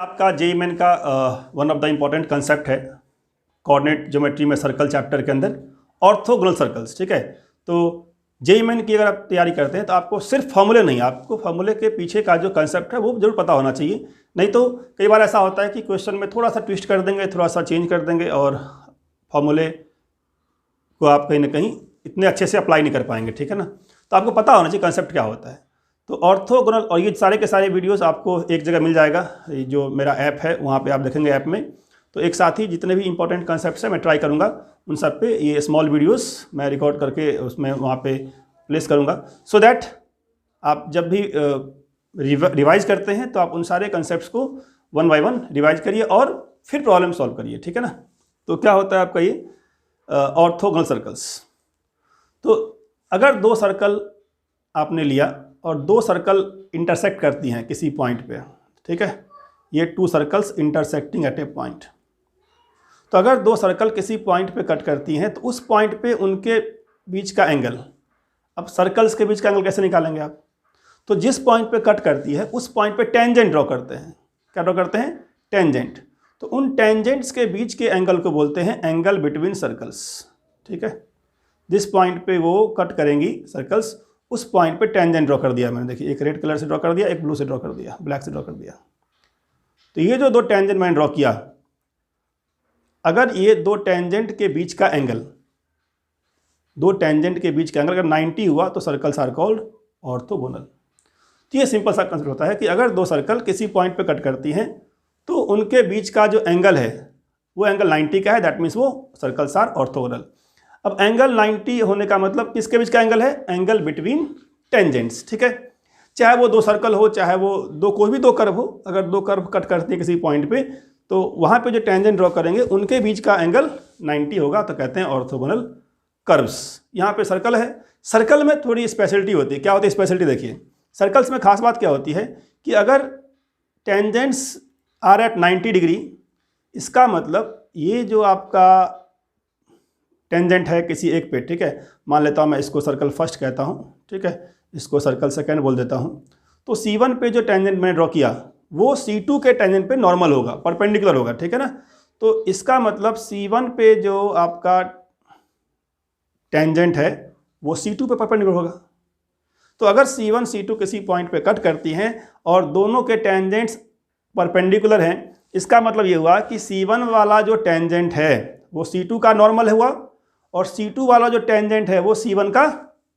आपका JEE main का one of the important concept है कोऑर्डिनेट ज्योमेट्री में सर्कल चैप्टर के अंदर ऑर्थोगोनल सर्कल्स। ठीक है, तो जेईई मेन की अगर आप तैयारी करते हैं तो आपको सिर्फ फॉर्मूले नहीं, आपको फॉर्मूले के पीछे का जो कंसेप्ट है वो जरूर पता होना चाहिए। नहीं तो कई बार ऐसा होता है कि क्वेश्चन में थोड़ा सा ट्विस्ट कर देंगे, थोड़ा सा चेंज कर देंगे और फॉर्मूले को आप कहीं ना कहीं इतने अच्छे से अप्लाई नहीं कर पाएंगे। ठीक है ना, तो आपको पता होना चाहिए कंसेप्ट क्या होता है। तो ऑर्थोगोनल, और ये सारे के सारे वीडियोस आपको एक जगह मिल जाएगा, ये जो मेरा ऐप है वहाँ पे आप देखेंगे ऐप में। तो एक साथ ही जितने भी इंपॉर्टेंट कंसेप्ट्स हैं मैं ट्राई करूँगा उन सब पे ये स्मॉल वीडियोस मैं रिकॉर्ड करके उसमें वहाँ पे प्लेस करूँगा, सो दैट आप जब भी रिवाइज करते हैं तो आप उन सारे कंसेप्ट्स को वन बाय वन रिवाइज करिए और फिर प्रॉब्लम सॉल्व करिए। ठीक है ना, तो क्या होता है आपका ये ऑर्थोगोनल सर्कल्स। तो अगर दो सर्कल आपने लिया और दो सर्कल इंटरसेक्ट करती हैं किसी पॉइंट पे, ठीक है, ये to circles intersecting at A point. तो अगर दो सर्कल किसी पॉइंट पे कट करती हैं तो उस पॉइंट पे उनके बीच का एंगल, अब सर्कल्स के बीच का एंगल कैसे निकालेंगे आप? तो जिस पॉइंट पे कट करती है उस पॉइंट पे टेंजेंट ड्रॉ करते हैं। क्या ड्रॉ करते हैं? टेंजेंट। तो उन टेंजेंट्स के बीच के एंगल को बोलते हैं एंगल बिटवीन सर्कल्स। ठीक है, जिस पॉइंट पे वो कट करेंगी सर्कल्स उस पॉइंट पे टेंजेंट ड्रॉ कर दिया मैंने। देखिए, एक रेड कलर से ड्रॉ कर दिया, एक ब्लू से ड्रॉ कर दिया, ब्लैक से ड्रॉ कर दिया। तो ये जो दो टेंजेंट मैंने ड्रॉ किया, अगर ये दो टेंजेंट के बीच का एंगल, दो टेंजेंट के बीच का एंगल अगर 90 हुआ तो सर्कल्स आर कॉल्ड ऑर्थोगोनल। तो ये सिंपल सा कंसेप्ट होता है कि अगर दो सर्कल किसी पॉइंट पे कट करती हैं तो उनके बीच का जो एंगल है वो एंगल 90 का है, दैट मीन्स वो सर्कल्स आर ऑर्थोगोनल। अब एंगल 90 होने का मतलब किसके बीच का एंगल है? Angle between tangents. ठीक है, चाहे वो दो सर्कल हो, चाहे वो दो कोई भी दो कर्व हो, अगर दो कर्व कट करती है किसी पॉइंट पे तो वहाँ पे जो टेंजेंट ड्रॉ करेंगे उनके बीच का एंगल 90 होगा, तो कहते हैं ऑर्थोगोनल कर्व्स। यहाँ पे सर्कल है, सर्कल में थोड़ी स्पेशलिटी होती है। क्या होती है स्पेशलिटी? देखिए, सर्कल्स में खास बात क्या होती है कि अगर टेंजेंट्स आर एट 90 डिग्री, इसका मतलब ये जो आपका टेंजेंट है किसी एक पे, ठीक है, मान लेता हूँ मैं इसको सर्कल फर्स्ट कहता हूँ, ठीक है, इसको सर्कल सेकंड बोल देता हूँ। तो C1 पे जो टेंजेंट मैंने ड्रॉ किया वो C2 के टेंजेंट पे नॉर्मल होगा, परपेंडिकुलर होगा। ठीक है ना, तो इसका मतलब C1 पे जो आपका टेंजेंट है वो C2 पे परपेंडिकुलर होगा। तो अगर C1 C2 किसी पॉइंट पे कट करती हैं और दोनों के टेंजेंट्स परपेंडिकुलर हैं, इसका मतलब ये हुआ कि C1 वाला जो टेंजेंट है वो C2 का नॉर्मल हुआ और C2 वाला जो टेंजेंट है वो C1 का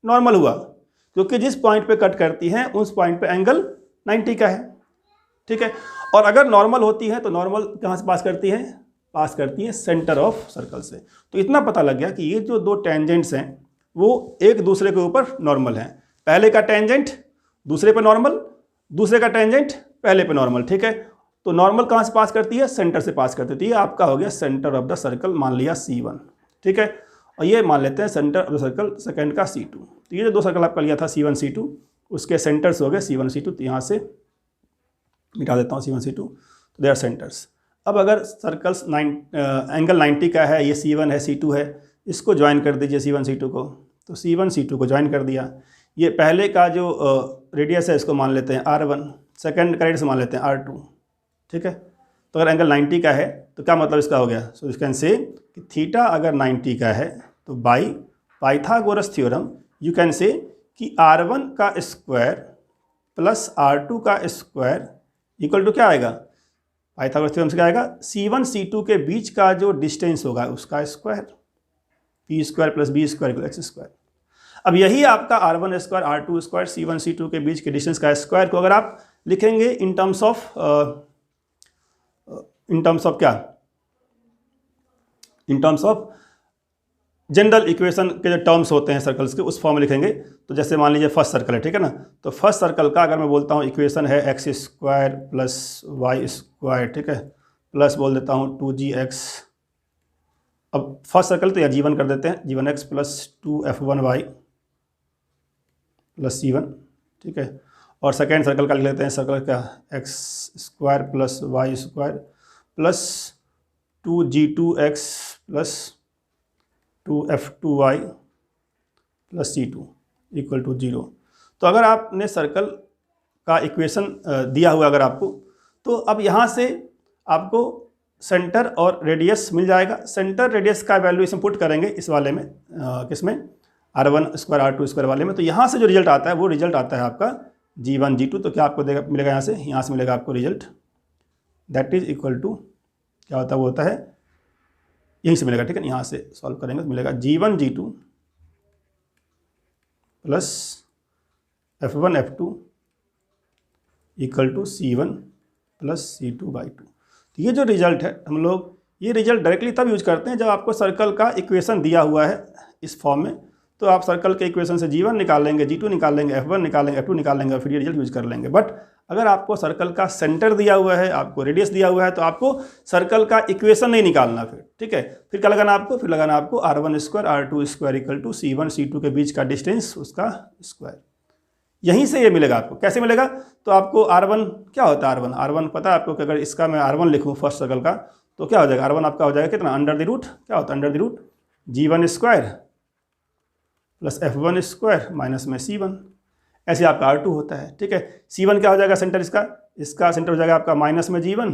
नॉर्मल हुआ, क्योंकि जिस पॉइंट पे कट करती हैं उस पॉइंट पे एंगल 90 का है। ठीक है, और अगर नॉर्मल होती है तो नॉर्मल कहाँ से पास करती है? पास करती है सेंटर ऑफ सर्कल से। तो इतना पता लग गया कि ये जो दो टेंजेंट्स हैं वो एक दूसरे के ऊपर नॉर्मल हैं। पहले का टेंजेंट दूसरे पे नॉर्मल, दूसरे का टेंजेंट पहले पे नॉर्मल। ठीक है, तो नॉर्मल कहाँ से पास करती है? सेंटर से पास करती है। तो ये आपका हो गया सेंटर ऑफ द सर्कल, मान लिया C1। ठीक है, और ये मान लेते हैं centre of the circle second का C2। तो ये जो दो सर्कल आपका लिया था C1 C2, उसके सेंटर्स हो गए C1 C2। तो यहाँ से मिटा देता हूँ C1 C2, तो दे आर सेंटर्स। अब अगर सर्कल्स एंगल 90 का है, ये C1 है C2 है, इसको ज्वाइन कर दीजिए C1 C2 को। तो C1 C2 को ज्वाइन कर दिया। ये पहले का जो रेडियस है इसको मान लेते हैं R1, सेकंड का रेडियस मान लेते हैं R2। ठीक है, तो अगर एंगल 90 का है तो क्या मतलब इसका हो गया? सो यू कैन से कि थीटा अगर 90 का है तो by Pythagoras theorem you can say कि R1 का स्क्वायर प्लस R2 का स्क्वायर इक्वल टू क्या आएगा? पाइथागोरस थ्योरम से क्या आएगा? C1 C2 के बीच का जो डिस्टेंस होगा उसका square, p square plus b square equal x square. अब यही आपका R1 square R2 square C1 C2 के बीच के डिस्टेंस का स्क्वायर को अगर आप लिखेंगे इन टर्म्स ऑफ क्या? In terms of general equation के जो टर्म्स होते हैं सर्कल्स के, उस फॉर्म में लिखेंगे। तो जैसे मान लीजिए फर्स्ट सर्कल है, ठीक है ना, तो फर्स्ट सर्कल का अगर मैं बोलता हूँ इक्वेशन है x square plus y square, ठीक है, प्लस बोल देता हूँ 2gx। अब फर्स्ट सर्कल तो या g1 कर देते हैं, g1x plus 2f1y plus c1। ठीक है, और सेकेंड सर्कल का लिख लेते हैं, सर्कल क्या? x square plus y square plus 2g2x plus 2f2y plus c2 equal to 0। तो अगर आपने सर्कल का इक्वेशन दिया हुआ अगर आपको, तो अब यहाँ से आपको सेंटर और रेडियस मिल जाएगा। सेंटर रेडियस का वैल्यू इसमें पुट करेंगे इस वाले में, किसमें, r1² r2² वाले में। तो यहाँ से जो रिजल्ट आता है वो रिजल्ट आता है आपका g1 g2। तो क्या आपको मिलेगा, यहाँ से मिलेगा आपको result, that is equal to क्या होता है, वो होता है यहीं से मिलेगा, ठीक है। यहाँ से सॉल्व करेंगे तो मिलेगा g1 g2 plus f1 f2 equal to c1 plus c2/2। तो ये जो रिजल्ट है, हम लोग ये रिजल्ट डायरेक्टली तब यूज करते हैं जब आपको सर्कल का इक्वेशन दिया हुआ है इस फॉर्म में। तो आप सर्कल के इक्वेशन से g1 निकाल लेंगे, g2 निकाल लेंगे, f1 निकाल लेंगे, f2 निकाल लेंगे और फिर ये रिजल्ट यूज कर लेंगे। बट अगर आपको सर्कल का सेंटर दिया हुआ है, आपको रेडियस दिया हुआ है, तो आपको सर्कल का इक्वेशन नहीं निकालना फिर, ठीक है। फिर क्या लगाना आपको, फिर लगाना आपको r1² r2² equal to c1 c2 के बीच का डिस्टेंस, उसका स्क्वायर। यहीं से ये मिलेगा आपको। कैसे मिलेगा, तो आपको r1 क्या होता है, r1 पता है आपको कि अगर इसका मैं r1 लिखूँ फर्स्ट सर्कल का, तो क्या हो जाएगा, r1 आपका हो जाएगा कितना, अंडर द रूट, क्या होता है, under the root g1² plus f1² minus में c1। ऐसे आपका r2 होता है, ठीक है। c1 क्या हो जाएगा सेंटर, इसका सेंटर हो जाएगा आपका माइनस में g1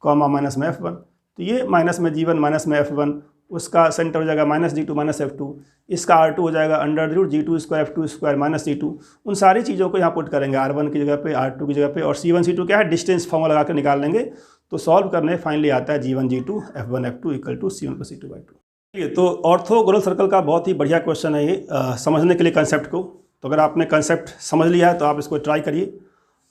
कॉमा माइनस में f1। तो ये माइनस में g1 माइनस में f1, उसका सेंटर हो जाएगा माइनस g2 माइनस f2। इसका r2 हो जाएगा under the root g2² f2² minus c2। उन सारी चीज़ों को यहाँ पुट करेंगे, r1 की जगह पे, r2 की जगह पे, और c1 c2 क्या है, डिस्टेंस फॉर्मूला लगा कर निकाल लेंगे। तो सॉल्व करने फाइनली आता है g1 g2 f1 f2 equal to c1 plus c2/2। ठीक है, तो ऑर्थोगोनल सर्कल का बहुत ही बढ़िया क्वेश्चन है ये, समझने के लिए कंसेप्ट को। तो अगर आपने कंसेप्ट समझ लिया है तो आप इसको ट्राई करिए,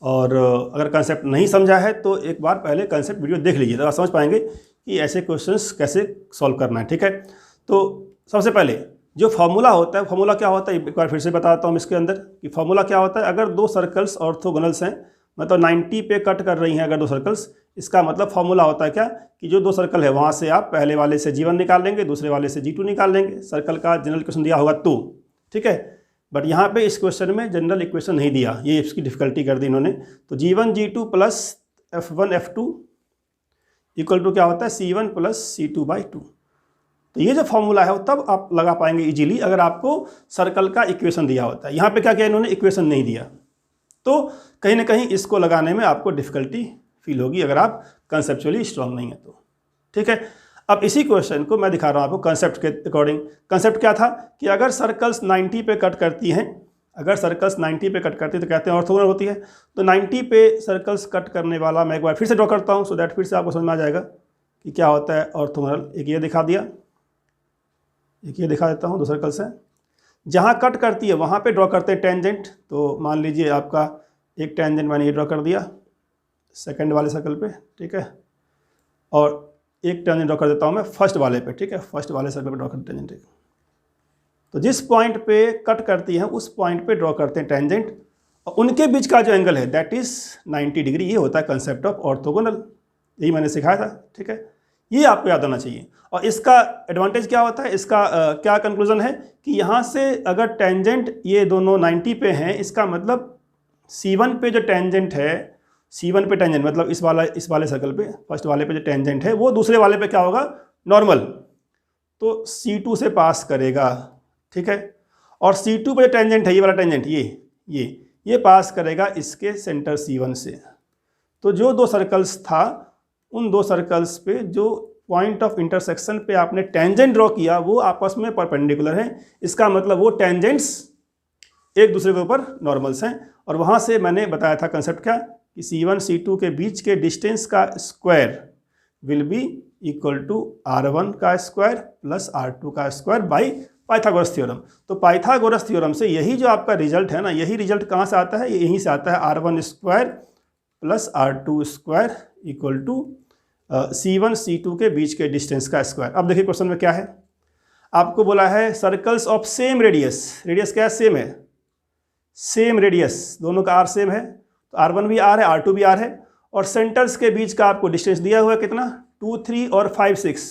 और अगर कंसेप्ट नहीं समझा है तो एक बार पहले कंसेप्ट वीडियो देख लीजिए, तो आप समझ पाएंगे कि ऐसे क्वेश्चंस कैसे सॉल्व करना है, ठीक है। तो सबसे पहले जो फार्मूला होता है, फार्मूला क्या होता है, एक बार फिर से बताता हूँ इसके अंदर कि फार्मूला क्या होता है। अगर दो सर्कल्स ऑर्थोगोनल्स हैं, मतलब 90 पे कट कर रही हैं अगर दो सर्कल्स, इसका मतलब फार्मूला होता है क्या, कि जो दो सर्कल है वहाँ से आप पहले वाले से g1 निकाल लेंगे, दूसरे वाले से g2 निकाल लेंगे। सर्कल का जनरल इक्वेशन दिया होगा तो, ठीक है। बट यहाँ पे इस क्वेश्चन में जनरल इक्वेशन नहीं दिया, ये इसकी डिफिकल्टी कर दी इन्होंने। तो g1 g2 plus f1 f2 equal to क्या होता है, c1 प्लस c2/2। तो ये जो फॉर्मूला है वो तब आप लगा पाएंगे इजीली अगर आपको सर्कल का इक्वेशन दिया होता है। यहाँ पे क्या किया इन्होंने, इक्वेशन नहीं दिया, तो कहीं ना कहीं इसको लगाने में आपको डिफिकल्टी फील होगी अगर आप कंसेप्चुअली स्ट्रांग नहीं है तो, ठीक है। अब इसी क्वेश्चन को मैं दिखा रहा हूँ आपको कंसेप्ट के अकॉर्डिंग। कंसेप्ट क्या था कि अगर सर्कल्स 90 पे कट करती हैं, अगर सर्कल्स 90 पे कट करती है तो कहते हैं ऑर्थोगोनल होती है। तो 90 पे सर्कल्स कट करने वाला मैं एक बार फिर से ड्रॉ करता हूँ, सो दैट फिर से आपको समझ में आ जाएगा कि क्या होता है ऑर्थोगोनल। एक ये दिखा दिया, एक ये दिखा देता हूँ, दो सर्कल्स हैं, जहाँ कट करती है वहाँ पे ड्रॉ करते हैं टेंजेंट। तो मान लीजिए आपका एक टेंजेंट मैंने ये ड्रॉ कर दिया सेकंड वाले सर्कल पे, ठीक है, और एक टेंजेंट ड्रॉ कर देता हूँ मैं फर्स्ट वाले पे, ठीक है, फर्स्ट वाले सर्कल पे ड्रॉ करते हैं टेंजेंट। तो जिस पॉइंट पे कट करती है उस पॉइंट पे ड्रॉ करते हैं टेंजेंट, और उनके बीच का जो एंगल है दैट इज 90 डिग्री। ये होता है कंसेप्ट ऑफ ऑर्थोगोनल, यही मैंने सिखाया था, ठीक है। ये आपको याद होना चाहिए। और इसका एडवांटेज क्या होता है, इसका क्या कंक्लूजन है कि यहाँ से अगर टेंजेंट ये दोनों 90 पे हैं, इसका मतलब C1 पे जो टेंजेंट है, C1 पे टेंजेंट मतलब इस वाले सर्कल पे, फर्स्ट वाले पे जो टेंजेंट है वो दूसरे वाले पे क्या होगा, नॉर्मल, तो C2 से पास करेगा, ठीक है। और C2 पे जो टेंजेंट है, ये वाला टेंजेंट, ये पास करेगा इसके सेंटर C1 से। तो जो दो सर्कल्स था, उन दो सर्कल्स पे जो पॉइंट ऑफ इंटरसेक्शन पे आपने टेंजेंट ड्रॉ किया वो आपस में परपेंडिकुलर है। इसका मतलब वो टेंजेंट्स एक दूसरे के ऊपर नॉर्मल्स हैं। और वहाँ से मैंने बताया था कंसेप्ट क्या, कि C1 C2 के बीच के डिस्टेंस का square will be equal to R1 का स्क्वायर प्लस R2 का स्क्वायर बाई पाइथागोरस थ्योरम। तो पाइथागोरस थ्योरम से यही जो आपका रिजल्ट है ना, यही रिजल्ट कहाँ से आता है, यहीं से आता है R1 square plus R2 square equal to C1 C2 के बीच के डिस्टेंस का स्क्वायर। अब देखिए क्वेश्चन में क्या है, आपको बोला है circles of same radius, radius क्या है, सेम है, सेम रेडियस, दोनों का R सेम है, तो R1 भी R है, R2 भी R है, और सेंटर्स के बीच का आपको डिस्टेंस दिया हुआ है कितना, 2 3 और 5 6।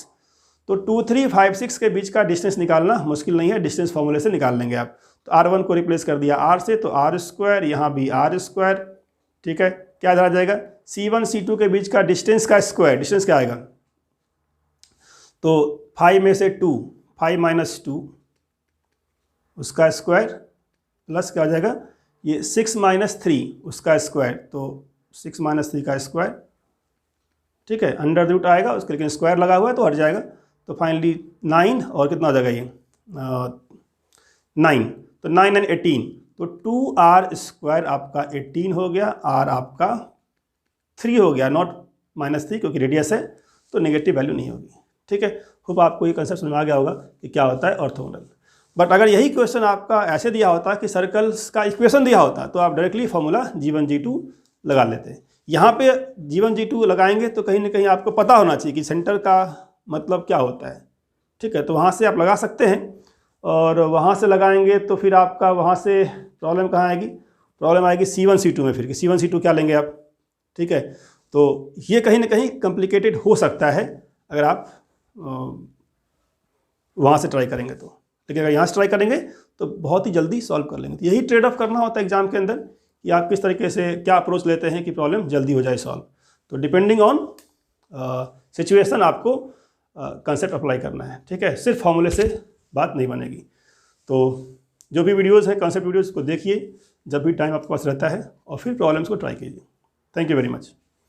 तो 2 3 5 6 के बीच का डिस्टेंस निकालना मुश्किल नहीं है, डिस्टेंस फॉर्मूले से निकाल लेंगे आप। तो R1 को रिप्लेस कर दिया R से, तो R स्क्वायर, यहाँ भी R स्क्वायर, ठीक है। क्या आ जाएगा, C1 C2 के बीच का डिस्टेंस का स्क्वायर, डिस्टेंस क्या आएगा, तो 5 में से 2, 5 माइनस 2 उसका स्क्वायर, प्लस क्या आ जाएगा, ये 6 माइनस 3 उसका स्क्वायर, तो 6 माइनस 3 का स्क्वायर, ठीक है, अंडर रूट आएगा उसके, लेकिन स्क्वायर लगा हुआ है तो हट जाएगा। तो फाइनली 9 और कितना हो जाएगा ये 9, तो 9 एंड 18, तो 2r² आपका 18 हो गया, r आपका 3 हो गया, नॉट -3 क्योंकि रेडियस है तो नेगेटिव वैल्यू नहीं होगी, ठीक है। होप आपको ये कंसेप्ट समझ में आ गया होगा कि क्या होता है ऑर्थोगोनल। बट अगर यही क्वेश्चन आपका ऐसे दिया होता कि सर्कल्स का इक्वेशन दिया होता तो आप डायरेक्टली फॉर्मूला G1 G2 लगा लेते। यहाँ पे G1 G2 लगाएंगे तो कहीं ना कहीं आपको पता होना चाहिए कि सेंटर का मतलब क्या होता है, ठीक है। तो वहाँ से आप लगा सकते हैं, और वहाँ से लगाएंगे तो फिर आपका वहाँ से प्रॉब्लम कहाँ आएगी, प्रॉब्लम आएगी C1 C2 में, फिर C1 C2 क्या लेंगे आप, ठीक है। तो ये कहीं ना कहीं कॉम्प्लिकेटेड हो सकता है अगर आप वहाँ से ट्राई करेंगे तो, लेकिन अगर यहाँ से ट्राई करेंगे तो बहुत ही जल्दी सॉल्व कर लेंगे। तो यही ट्रेड ऑफ करना होता है एग्जाम के अंदर कि आप किस तरीके से क्या अप्रोच लेते हैं कि प्रॉब्लम जल्दी हो जाए सॉल्व। तो डिपेंडिंग ऑन सिचुएशन आपको कंसेप्ट अप्लाई करना है, ठीक है, सिर्फ फॉर्मूले से बात नहीं बनेगी। तो जो भी वीडियोज़ हैं कंसेप्ट वीडियोज़ को देखिए जब भी टाइम आपके पास रहता है, और फिर प्रॉब्लम्स को ट्राई कीजिए। Thank you very much.